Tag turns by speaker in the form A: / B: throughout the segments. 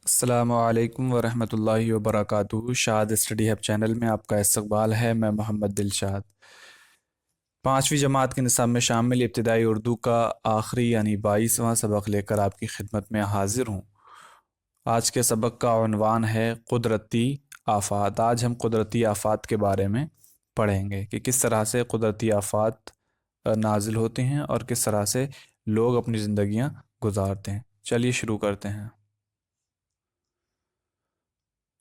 A: अस्सलामु अलैकुम वरहमतुल्लाहि वबरकातुहू। शाद स्टडी हब चैनल में आपका इस्तकबाल है। मैं मोहम्मद दिलशाद। पाँचवीं जमात के निसाब में शामिल इब्तिदाई उर्दू का आखिरी यानी 22वां सबक लेकर आपकी खिदमत में हाजिर हूँ। आज के सबक का उन्वान है कुदरती आफ़ात। आज हम कुदरती आफ़ात के बारे में पढ़ेंगे कि किस तरह से कुदरती आफ़ात नाजिल होती हैं और किस तरह से लोग अपनी ज़िंदगियाँ गुजारते हैं। चलिए शुरू करते हैं।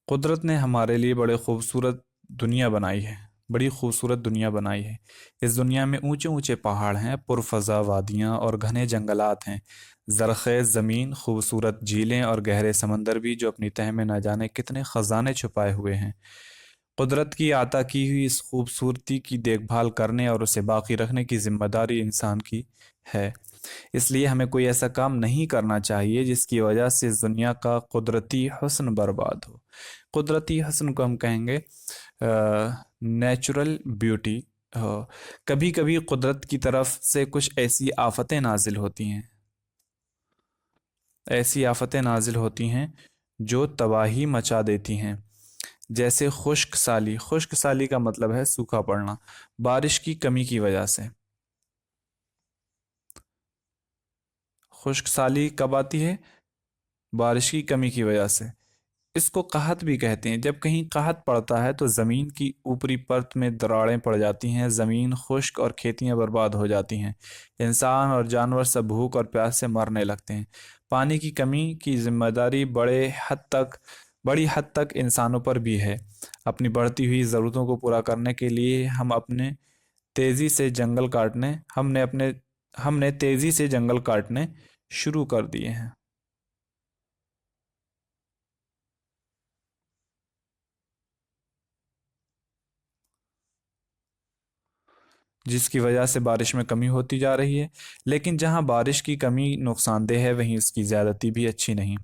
A: कुदरत ने हमारे लिए बड़े खूबसूरत दुनिया बनाई है। बड़ी खूबसूरत दुनिया बनाई है। इस दुनिया में ऊंचे ऊंचे पहाड़ हैं, पुरफज़ा वादियाँ और घने जंगलात हैं, ज़रख़ेज़ ज़मीन, खूबसूरत झीलें और गहरे समंदर भी जो अपनी तह में न जाने कितने ख़जाने छुपाए हुए हैं। कुदरत की अता की हुई इस खूबसूरती की देखभाल करने और उसे बाकी रखने की ज़िम्मेदारी इंसान की है। इसलिए हमें कोई ऐसा काम नहीं करना चाहिए जिसकी वजह से इस दुनिया का कुदरती हुस्न बर्बाद हो। कुदरती हसन को हम कहेंगे नेचुरल ब्यूटी हो। कभी कभी कुदरत की तरफ से कुछ ऐसी आफतें नाजिल होती हैं जो तबाही मचा देती हैं। जैसे खुश्क साली का मतलब है सूखा पड़ना, बारिश की कमी की वजह से। खुश्क साली कब आती है? बारिश की कमी की वजह से। इसको कहत भी कहते हैं। जब कहीं कहत पड़ता है तो ज़मीन की ऊपरी परत में दरारें पड़ जाती हैं, ज़मीन खुश्क और खेतियां बर्बाद हो जाती हैं। इंसान और जानवर सब भूख और प्यास से मरने लगते हैं। पानी की कमी की जिम्मेदारी बड़ी हद तक इंसानों पर भी है। अपनी बढ़ती हुई ज़रूरतों को पूरा करने के लिए तेज़ी से जंगल काटने हमने तेज़ी से जंगल काटने शुरू कर दिए हैं, जिसकी वजह से बारिश में कमी होती जा रही है। लेकिन जहां बारिश की कमी नुकसानदेह है, वहीं उसकी ज़्यादती भी अच्छी नहीं,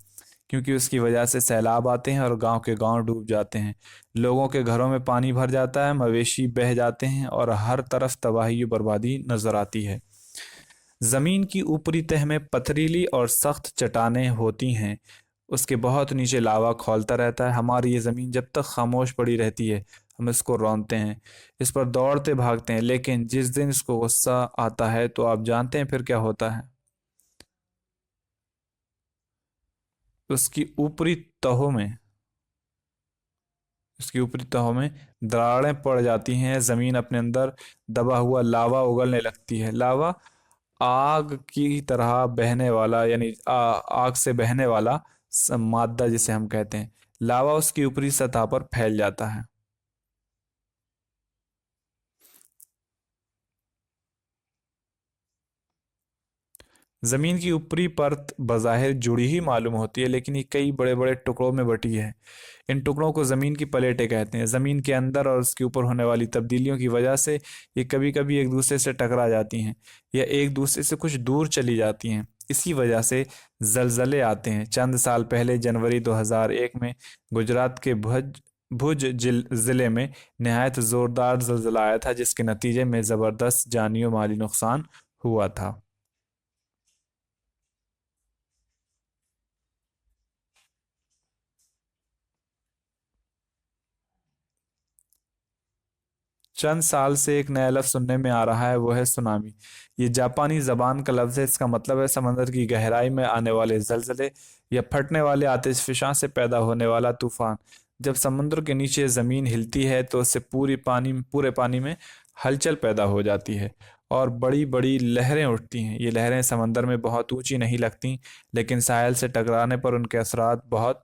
A: क्योंकि उसकी वजह से सैलाब आते हैं और गांव के गांव डूब जाते हैं। लोगों के घरों में पानी भर जाता है, मवेशी बह जाते हैं और हर तरफ तबाही और बर्बादी नजर आती है। ज़मीन की ऊपरी तह में पथरीली और सख्त चट्टानें होती हैं। उसके बहुत नीचे लावा खौलता रहता है। हमारी ये ज़मीन जब तक खामोश पड़ी रहती है, हम इसको रौंदते हैं, इस पर दौड़ते भागते हैं। लेकिन जिस दिन इसको गुस्सा आता है तो आप जानते हैं फिर क्या होता है। उसकी ऊपरी तहों में उसकी ऊपरी तहों में दरारें पड़ जाती हैं। ज़मीन अपने अंदर दबा हुआ लावा उगलने लगती है। लावा आग की तरह बहने वाला यानी आग से बहने वाला मादा जिसे हम कहते हैं। लावा उसकी ऊपरी सतह पर फैल जाता है। जमीन की ऊपरी परत बज़ाहिर जुड़ी ही मालूम होती है, लेकिन ये कई बड़े बड़े टुकड़ों में बटी है। इन टुकड़ों को ज़मीन की प्लेटें कहते हैं। ज़मीन के अंदर और उसके ऊपर होने वाली तब्दीलियों की वजह से ये कभी कभी एक दूसरे से टकरा जाती हैं या एक दूसरे से कुछ दूर चली जाती हैं। इसी वजह से जलजले आते हैं। चंद साल पहले जनवरी 2001 में गुजरात के भुज ज़िले में नहायत ज़ोरदार जलजला आया था, जिसके नतीजे में ज़बरदस्त जानी और माली नुकसान हुआ था। चंद साल से एक नया लफ्ज़ सुनने में आ रहा है, वो है सुनामी। ये जापानी ज़बान का लफ्ज़ है। इसका मतलब है समंदर की गहराई में आने वाले जलजले या फटने वाले आतिशफ़िशां से पैदा होने वाला तूफान। जब समुद्र के नीचे ज़मीन हिलती है तो उससे पूरे पानी में हलचल पैदा हो जाती है और बड़ी बड़ी लहरें उठती हैं। ये लहरें समंदर में बहुत ऊंची नहीं लगती, लेकिन साहिल से टकराने पर उनके असरात बहुत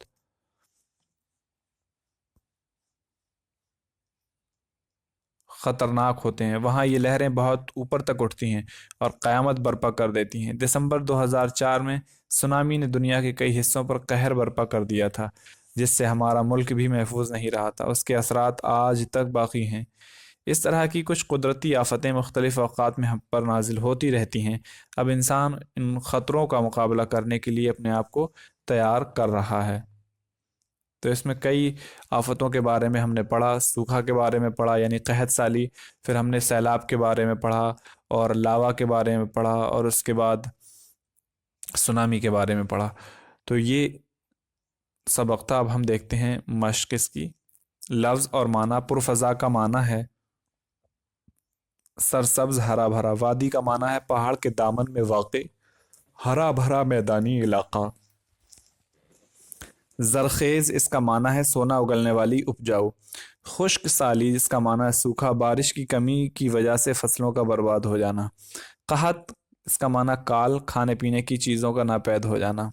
A: खतरनाक होते हैं। वहाँ ये लहरें बहुत ऊपर तक उठती हैं और क़यामत बर्पा कर देती हैं। दिसंबर 2004 में सुनामी ने दुनिया के कई हिस्सों पर कहर बर्पा कर दिया था, जिससे हमारा मुल्क भी महफूज नहीं रहा था। उसके असरात आज तक बाकी हैं। इस तरह की कुछ कुदरती आफतें मुख्तलिफ अवकात में हम पर नाजिल होती रहती हैं। अब इंसान इन ख़तरों का मुकाबला करने के लिए अपने आप को तैयार कर रहा है। तो इसमें कई आफतों के बारे में हमने पढ़ा। सूखा के बारे में पढ़ा यानी कहत साली, फिर हमने सैलाब के बारे में पढ़ा और लावा के बारे में पढ़ा और उसके बाद सुनामी के बारे में पढ़ा। तो ये सबक़ता अब हम देखते हैं मश्क इसकी। लफ्ज़ और माना पुरफ़ज़ा का माना है सरसब्ज़ हरा भरा, वादी का माना है पहाड़ के दामन में वाक़ई हरा भरा मैदानी इलाका। ज़रख़ेज़ इसका माना है सोना उगलने वाली उपजाऊ। खुश्क साली इसका माना है सूखा, बारिश की कमी की वजह से फसलों का बर्बाद हो जाना। कहत इसका माना काल, खाने पीने की चीज़ों का नापैद हो जाना।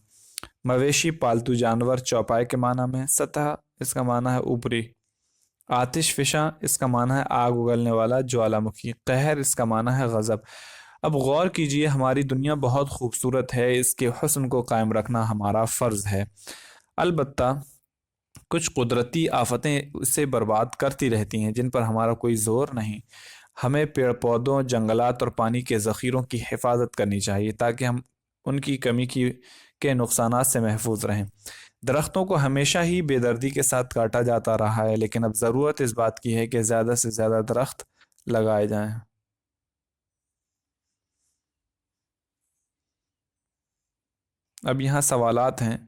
A: मवेशी पालतू जानवर चौपाई के माना में। सतह इसका माना है ऊपरी। आतिश फिशा इसका माना है आग उगलने वाला ज्वालामुखी। कहर इसका माना है गज़ब। अब गौर कीजिए, हमारी दुनिया बहुत खूबसूरत है, इसके हुस्न को कायम रखना हमारा फ़र्ज़ है। अलबत्ता कुछ कुदरती आफतें इसे बर्बाद करती रहती हैं जिन पर हमारा कोई ज़ोर नहीं। हमें पेड़ पौधों, जंगलात और पानी के ज़ख़ीरों की हिफाजत करनी चाहिए ताकि हम उनकी कमी की के नुकसानात से महफूज रहें। दरख्तों को हमेशा ही बेदर्दी के साथ काटा जाता रहा है, लेकिन अब ज़रूरत इस बात की है कि ज़्यादा से ज़्यादा दरख्त लगाए जाएं। अब यहाँ सवालात हैं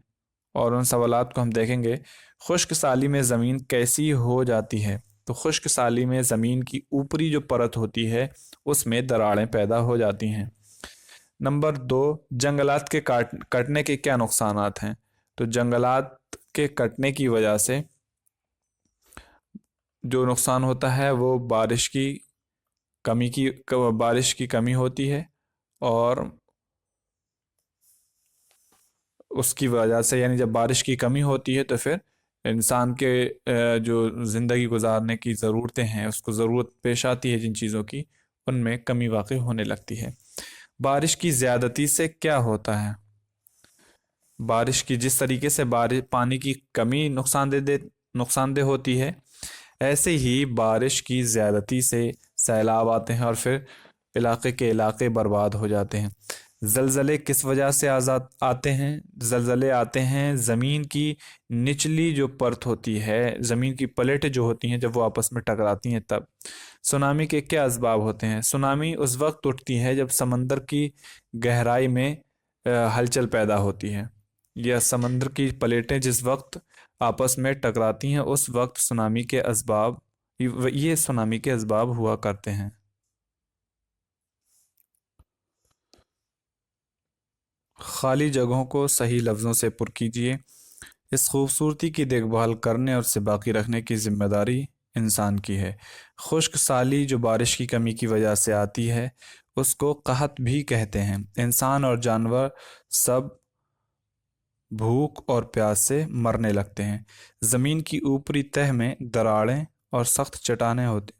A: और उन सवालात को हम देखेंगे। खुश्क साली में ज़मीन कैसी हो जाती है? तो खुश्क साली में ज़मीन की ऊपरी जो परत होती है उसमें दरारें पैदा हो जाती हैं। नंबर 2, जंगलात के कटने के क्या नुकसानात हैं? तो जंगलात के कटने की वजह से जो नुकसान होता है वो बारिश की कमी होती है और उसकी वजह से, यानी जब बारिश की कमी होती है तो फिर इंसान के जो ज़िंदगी गुजारने की ज़रूरतें हैं, उसको ज़रूरत पेश आती है जिन चीज़ों की, उनमें कमी वाक़ई होने लगती है। बारिश की ज़्यादती से क्या होता है? बारिश की जिस तरीके से बारिश पानी की कमी नुकसानदेह होती है, ऐसे ही बारिश की ज़्यादती से सैलाब आते हैं और फिर इलाके के इलाके बर्बाद हो जाते हैं। ज़लज़ले किस वजह से आज़ाद आते हैं? ज़लज़ले आते हैं ज़मीन की निचली जो परत होती है, ज़मीन की प्लेटें जो होती हैं, जब वो आपस में टकराती हैं तब। सुनामी के क्या असबाब होते हैं? सुनामी उस वक्त उठती है जब समंदर की गहराई में हलचल पैदा होती है, या समंदर की प्लेटें जिस वक्त आपस में टकराती हैं उस वक्त सुनामी के असबाब ये सुनामी के असबाब हुआ करते हैं। खाली जगहों को सही लफ्ज़ों से पुर कीजिए। इस खूबसूरती की देखभाल करने और उसे बाकी रखने की जिम्मेदारी इंसान की है। खुश्क साली जो बारिश की कमी की वजह से आती है उसको कहत भी कहते हैं। इंसान और जानवर सब भूख और प्यास से मरने लगते हैं। ज़मीन की ऊपरी तह में दरारें और सख्त चट्टानें होती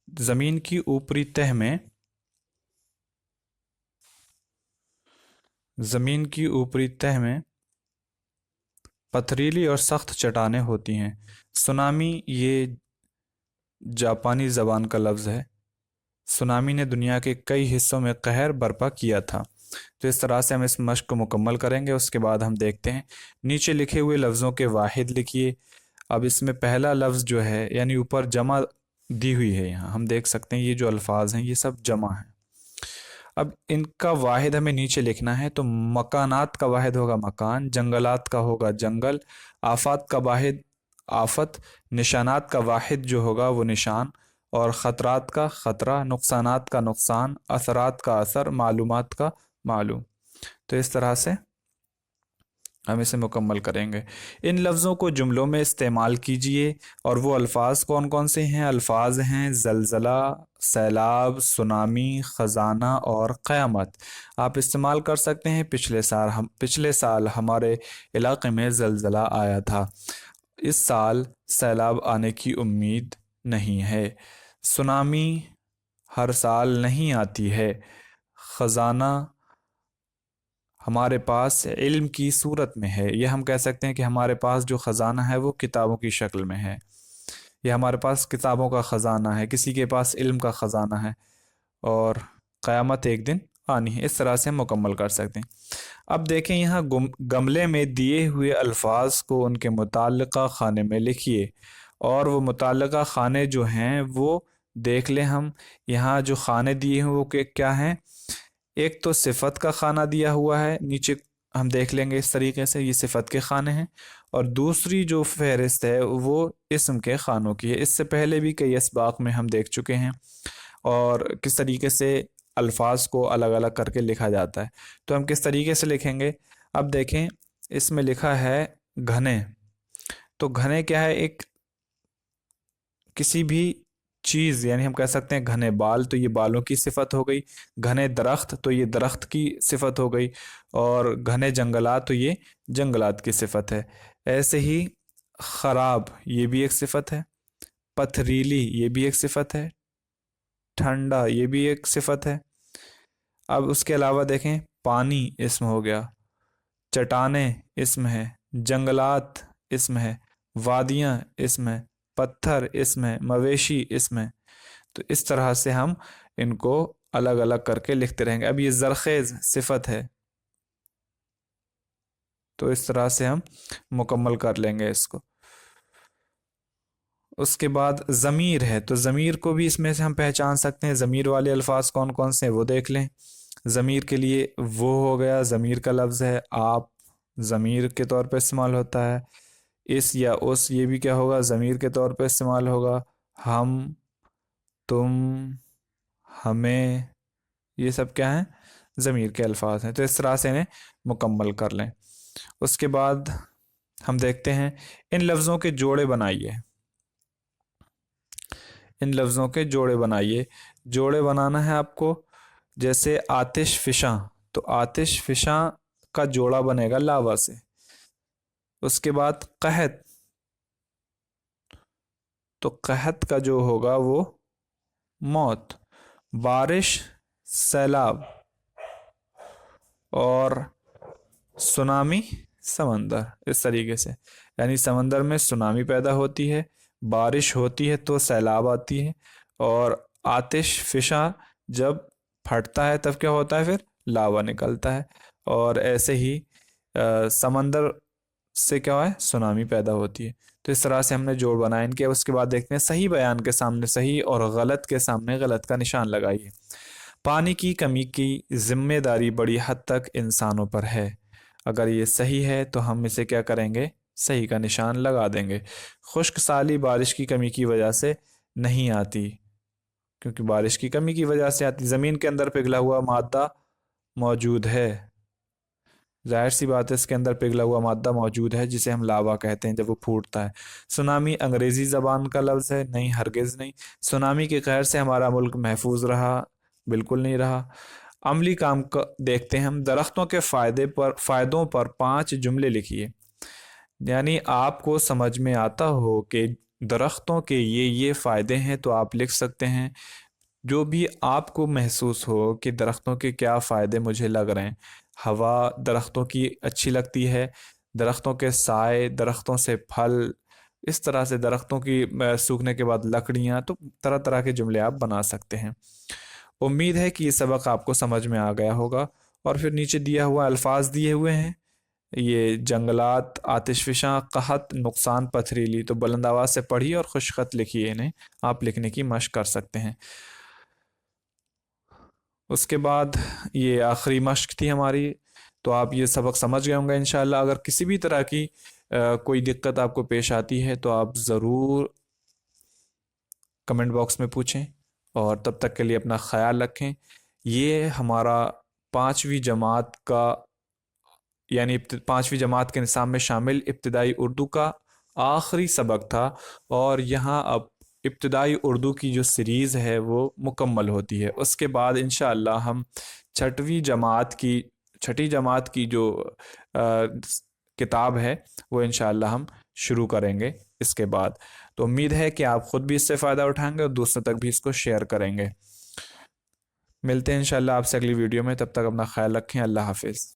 A: ज़मीन की ऊपरी तह में ज़मीन की ऊपरी तह में पथरीली और सख्त चट्टानें होती हैं। सुनामी ये जापानी ज़बान का लफ्ज़ है। सुनामी ने दुनिया के कई हिस्सों में कहर बर्पा किया था। तो इस तरह से हम इस मश्क को मुकम्मल करेंगे। उसके बाद हम देखते हैं नीचे लिखे हुए लफ्ज़ों के वाहिद लिखिए। अब इसमें पहला लफ्ज़ जो है, यानी ऊपर जमा दी हुई है, यहाँ हम देख सकते हैं ये जो अल्फाज हैं ये सब जमा है। अब इनका वाहिद हमें नीचे लिखना है। तो मकानात का वाहिद होगा मकान, जंगलात का होगा जंगल, आफात का वाहिद आफत, निशानात का वाहिद जो होगा वो निशान, और ख़तरात का ख़तरा, नुकसानात का नुकसान, असरात का असर, मालूमात का मालूम। तो इस तरह से हम इसे मुकम्मल करेंगे। इन लफ्ज़ों को जुमलों में इस्तेमाल कीजिए। और वो अल्फाज कौन कौन से हैं? अल्फाज हैं ज़लज़ला, सैलाब, सुनामी, ख़ज़ाना और क़यामत। आप इस्तेमाल कर सकते हैं। पिछले साल हमारे इलाक़े में ज़लज़ला आया था। इस साल सैलाब आने की उम्मीद नहीं है। सुनामी हर साल नहीं आती है। ख़ज़ाना हमारे पास इल्म की सूरत में है। यह हम कह सकते हैं कि हमारे पास जो ख़ज़ाना है वो किताबों की शक्ल में है। यह हमारे पास किताबों का ख़ज़ाना है, किसी के पास इल्म का ख़ज़ाना है। और क़यामत एक दिन आनी है। इस तरह से हम मुकम्मल कर सकते हैं। अब देखें, यहाँ गमले में दिए हुए अल्फाज को उनके मुताल्लिक़ा खाने में लिखिए। और वो मुताल्लिक़ा खाने जो हैं वो देख लें हम। यहाँ जो खाने दिए हैं वो क्या हैं? एक तो सिफत का खाना दिया हुआ है नीचे ہم دیکھ لیں گے اس طریقے سے، یہ صفت کے خانے ہیں، اور دوسری جو فہرست ہے وہ اسم کے خانوں کی ہے۔ اس سے پہلے بھی کئی اسباق میں ہم دیکھ چکے ہیں اور کس طریقے سے الفاظ کو الگ الگ کر کے لکھا جاتا ہے۔ تو ہم کس طریقے سے لکھیں گے؟ اب دیکھیں، اس میں لکھا ہے گھنے، تو گھنے کیا ہے؟ ایک کسی بھی چیز، یعنی ہم کہہ سکتے ہیں گھنے بال، تو یہ بالوں کی صفت ہو گئی۔ گھنے درخت، تو یہ درخت کی صفت ہو گئی۔ اور گھنے جنگلات، تو یہ جنگلات کی صفت ہے۔ ایسے ہی خراب، یہ بھی ایک صفت ہے۔ پتھریلی، یہ بھی ایک صفت ہے۔ ٹھنڈا، یہ بھی ایک صفت ہے۔ اب اس کے علاوہ دیکھیں، پانی اسم ہو گیا، چٹانیں اسم ہے، جنگلات اسم ہے، وادیاں اسم ہے، پتھر اسم ہے، مویشی اسم ہے۔ تو اس طرح سے ہم ان کو الگ الگ کر کے لکھتے رہیں گے۔ اب یہ زرخیز صفت ہے، تو اس طرح سے ہم مکمل کر لیں گے اس کو۔ اس کے بعد ضمیر ہے، تو ضمیر کو بھی اس میں سے ہم پہچان سکتے ہیں۔ ضمیر والے الفاظ کون کون سے ہیں وہ دیکھ لیں۔ ضمیر کے لیے وہ ہو گیا، ضمیر کا لفظ ہے۔ آپ ضمیر کے طور پہ استعمال ہوتا ہے۔ اس یا اس، یہ بھی کیا ہوگا؟ ضمیر کے طور پہ استعمال ہوگا۔ ہم، تم، ہمیں، یہ سب کیا ہیں؟ ضمیر کے الفاظ ہیں۔ تو اس طرح سے انہیں مکمل کر لیں۔ اس کے بعد ہم دیکھتے ہیں، ان لفظوں کے جوڑے بنائیے۔ ان لفظوں کے جوڑے بنائیے۔ جوڑے بنانا ہے آپ کو، جیسے آتش فشاں، تو آتش فشاں کا جوڑا بنے گا لاوا سے۔ اس کے بعد قحط، تو قحط کا جو ہوگا وہ موت۔ بارش، سیلاب، اور سونامی، سمندر۔ اس طریقے سے، یعنی سمندر میں سونامی پیدا ہوتی ہے، بارش ہوتی ہے تو سیلاب آتی ہے، اور آتش فشاں جب پھٹتا ہے تب کیا ہوتا ہے؟ پھر لاوا نکلتا ہے۔ اور ایسے ہی سمندر سے کیا ہے؟ سونامی پیدا ہوتی ہے۔ تو اس طرح سے ہم نے جوڑ بنائے ان کے۔ اس کے بعد دیکھتے ہیں، صحیح بیان کے سامنے صحیح اور غلط کے سامنے غلط کا نشان لگائیے۔ پانی کی کمی کی ذمہ داری بڑی حد تک انسانوں پر ہے۔ اگر یہ صحیح ہے تو ہم اسے کیا کریں گے؟ صحیح کا نشان لگا دیں گے۔ خشک سالی بارش کی کمی کی وجہ سے نہیں آتی، کیونکہ بارش کی کمی کی وجہ سے آتی۔ زمین کے اندر پگھلا ہوا مادہ موجود ہے، ظاہر سی بات ہے اس کے اندر پگھلا ہوا مادہ موجود ہے، جسے ہم لاوا کہتے ہیں جب وہ پھوٹتا ہے۔ سونامی انگریزی زبان کا لفظ ہے؟ نہیں، ہرگز نہیں۔ سونامی کے قہر سے ہمارا ملک محفوظ رہا؟ بالکل نہیں رہا۔ عملی کام کا دیکھتے ہیں ہم۔ درختوں کے فائدوں پر 5 جملے لکھیے۔ یعنی آپ کو سمجھ میں آتا ہو کہ درختوں کے یہ فائدے ہیں تو آپ لکھ سکتے ہیں۔ جو بھی آپ کو محسوس ہو کہ درختوں کے کیا فائدے مجھے لگ رہے ہیں۔ ہوا درختوں کی اچھی لگتی ہے، درختوں کے سائے، درختوں سے پھل، اس طرح سے درختوں کی سوکھنے کے بعد لکڑیاں، تو طرح طرح کے جملے آپ بنا سکتے ہیں۔ امید ہے کہ یہ سبق آپ کو سمجھ میں آ گیا ہوگا۔ اور پھر نیچے دیا ہوا الفاظ دیے ہوئے ہیں، یہ جنگلات، آتش فشاں، قحط، نقصان، پتھریلی، تو بلند آواز سے پڑھیے اور خوش خط لکھیے، انہیں آپ لکھنے کی مشق کر سکتے ہیں۔ اس کے بعد یہ آخری مشق تھی ہماری، تو آپ یہ سبق سمجھ گئے ہوں گے انشاءاللہ۔ اگر کسی بھی طرح کی کوئی دقت آپ کو پیش آتی ہے تو آپ ضرور کمنٹ باکس میں پوچھیں، اور تب تک کے لیے اپنا خیال رکھیں۔ یہ ہمارا 5ویں جماعت کا، یعنی 5ویں جماعت کے نصاب میں شامل ابتدائی اردو کا آخری سبق تھا، اور یہاں اب ابتدائی اردو کی جو سیریز ہے وہ مکمل ہوتی ہے۔ اس کے بعد انشاءاللہ ہم چھٹی جماعت کی جو کتاب ہے وہ انشاءاللہ ہم شروع کریں گے اس کے بعد۔ تو امید ہے کہ آپ خود بھی اس سے فائدہ اٹھائیں گے اور دوسروں تک بھی اس کو شیئر کریں گے۔ ملتے ہیں انشاءاللہ آپ سے اگلی ویڈیو میں، تب تک اپنا خیال رکھیں۔ اللہ حافظ۔